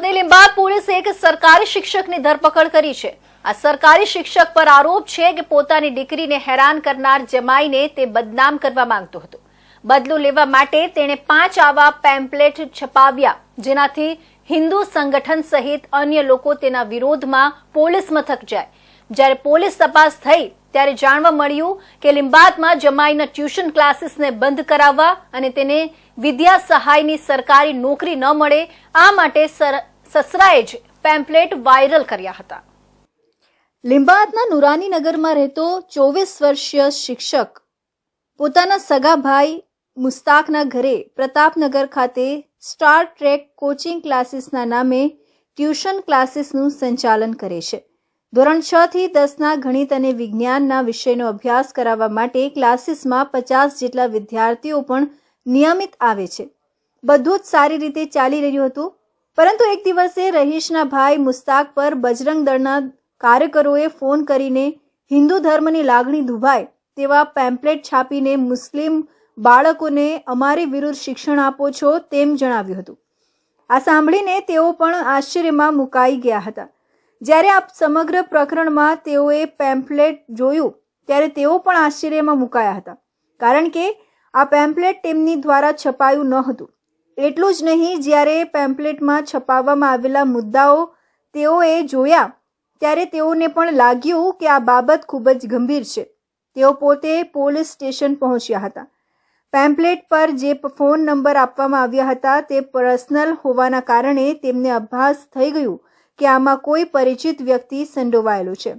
દાહોદની લીંબાદ પોલીસે એક સરકારી શિક્ષકની ધરપકડ કરી છે। આ સરકારી શિક્ષક પર આરોપ છે કે પોતાની દીકરીને હેરાન કરનાર જમાઈને તે બદનામ કરવા માંગતો હતો। બદલો લેવા માટે તેણે 5 આવા પેમ્પલેટ છપાવ્યા, જેનાથી હિન્દુ સંગઠન સહિત અન્ય લોકો તેના વિરોધમાં પોલીસ મથક જાય। જ્યારે પોલીસ તપાસ થઈ ત્યારે જાણવા મળ્યું કે લીંબાદમાં જમાઈના ટ્યુશન ક્લાસીસને બંધ કરાવવા અને તેને વિદ્યા સહાયની સરકારી નોકરી ન મળે આ માટે સસરાએ જ પેમ્પલેટ વાયરલ કર્યા હતા। લીંબાદના નુરાનીનગરમાં રહેતો 24 વર્ષીય શિક્ષક પોતાના સગા ભાઈ મુસ્તાકના ઘરે પ્રતાપનગર ખાતે સ્ટાર ટ્રેક કોચિંગ ક્લાસીસના નામે ટ્યુશન ક્લાસીસનું સંચાલન કરે છે। ધોરણ 6 થી 10ના ગણિત અને વિજ્ઞાનના વિષયનો અભ્યાસ કરાવવા માટે ક્લાસીસમાં 50 જેટલા વિદ્યાર્થીઓ પણ નિયમિત આવે છે। બધું જ સારી રીતે ચાલી રહ્યું હતું, પરંતુ એક દિવસે રહીશના ભાઈ મુસ્તાક પર બજરંગ દળના કાર્યકરોએ ફોન કરીને હિન્દુ ધર્મની લાગણી દુભાય તેવા પેમ્પલેટ છાપીને મુસ્લિમ બાળકોને અમારી વિરુદ્ધ શિક્ષણ આપો છો તેમ જણાવ્યું હતું। આ સાંભળીને તેઓ પણ આશ્ચર્યમાં મુકાઈ ગયા હતા। જ્યારે આ સમગ્ર પ્રકરણમાં તેઓએ પેમ્પલેટ જોયું ત્યારે તેઓ પણ આશ્ચર્યમાં મુકાયા હતા, કારણ કે આ પેમ્પલેટ તેમની દ્વારા છપાયું ન હતું। એટલું જ નહીં, જ્યારે પેમ્પલેટમાં છપાવવામાં આવેલા મુદ્દાઓ તેઓએ જોયા ત્યારે તેઓને પણ લાગ્યું કે આ બાબત ખૂબ જ ગંભીર છે। તેઓ પોતે પોલીસ સ્ટેશન પહોંચ્યા હતા। પેમ્પલેટ પર જે ફોન નંબર આપવામાં આવ્યા હતા તે પર્સનલ હોવાના કારણે તેમને આભાસ થઈ ગયું કે આમાં કોઈ પરિચિત વ્યક્તિ સંડોવાયેલો છે।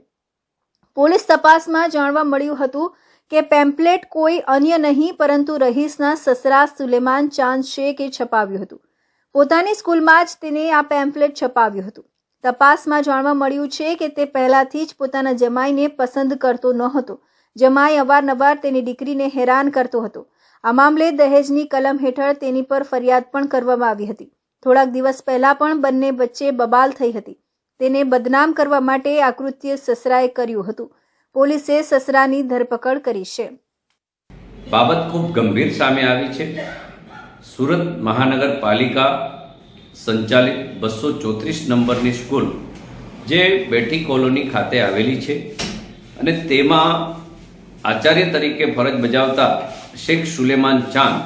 પોલીસ તપાસમાં જાણવા મળ્યું હતું કે પેમ્પલેટ કોઈ અન્ય નહીં પરંતુ રહીશના સસરા સુલેમાન ચાંદ શેખે છપાવ્યું હતું। પોતાની સ્કૂલમાં જ તેને આ પેમ્પલેટ છપાવ્યું હતું। તપાસમાં જાણવા મળ્યું છે કે તે પહેલાથી જ પોતાના જમાઈને પસંદ કરતો ન હતો। જમાઈ અવારનવાર તેની દીકરીને હેરાન કરતો હતો। આ મામલે દહેજની કલમ હેઠળ તેની પર ફરિયાદ પણ કરવામાં આવી હતી। થોડાક દિવસ પહેલા પણ બંને વચ્ચે બબાલ થઈ હતી। તેને બદનામ કરવા માટે આ કૃત્ય સસરાએ કર્યું હતું। પોલીસે સસરાની ધરપકડ કરી છે। બાબત ખૂબ ગંભીર સામે આવી છે। સુરત મહાનગરપાલિકા સંચાલિત 234 નંબરની સ્કૂલ જે બેઠી કોલોની ખાતે આવેલી છે અને તેમાં આચાર્ય તરીકે ફરજ બજાવતા શેખ સુલેમાન ચાંદ,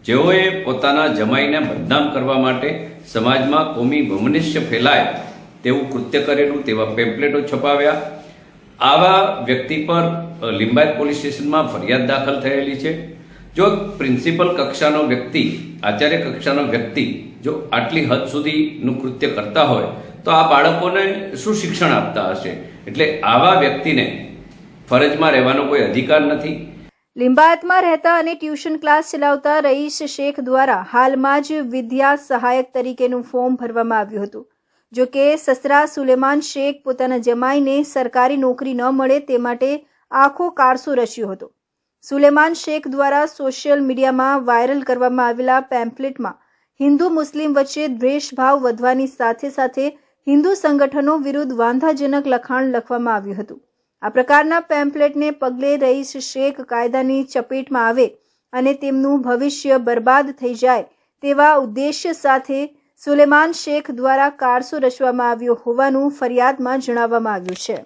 જેઓએ પોતાના જમાઈને બદનામ કરવા માટે સમાજમાં કોમી વમનસ્ય ફેલાય તેવું કૃત્ય કરેલું તેવા પેમ્પલેટો છપાવ્યા। આવા વ્યક્તિ પર લીંબાયત પોલીસ સ્ટેશનમાં ફરિયાદ દાખલ થયેલી છે। જો પ્રિન્સિપલ કક્ષાનો વ્યક્તિ, આચાર્ય કક્ષાનો વ્યક્તિ જો આટલી હદ સુધીનું કૃત્ય કરતા હોય તો આ બાળકોને શું શિક્ષણ આપતા હશે? એટલે આવા વ્યક્તિને ફરજમાં રહેવાનો કોઈ અધિકાર નથી। લીંબાયતમાં રહેતા અને ટ્યુશન ક્લાસ ચલાવતા રઈસ શેખ દ્વારા હાલમાં જ વિદ્યા સહાયક તરીકેનું ફોર્મ ભરવામાં આવ્યું હતું। જો કે સસરા સુલેમાન શેખ પોતાના જમાઈને સરકારી નોકરી ન મળે તે માટે આખો કારસો રચ્યો હતો। સુલેમાન શેખ દ્વારા સોશિયલ મીડિયામાં વાયરલ કરવામાં આવેલા પેમ્પલેટમાં હિન્દુ મુસ્લિમ વચ્ચે દ્વેષભાવ વધવાની સાથે સાથે હિન્દુ સંગઠનો વિરુદ્ધ વાંધાજનક લખાણ લખવામાં આવ્યું હતું। આ પ્રકારના પેમ્પલેટને પગલે રઈસ શેખ કાયદાની ચપેટમાં આવે અને તેમનું ભવિષ્ય બરબાદ થઈ જાય તેવા ઉદ્દેશ્ય સાથે સુલેમાન શેખ દ્વારા કારસો રચવામાં આવ્યો હોવાનું ફરિયાદમાં જણાવવામાં આવ્યું છે।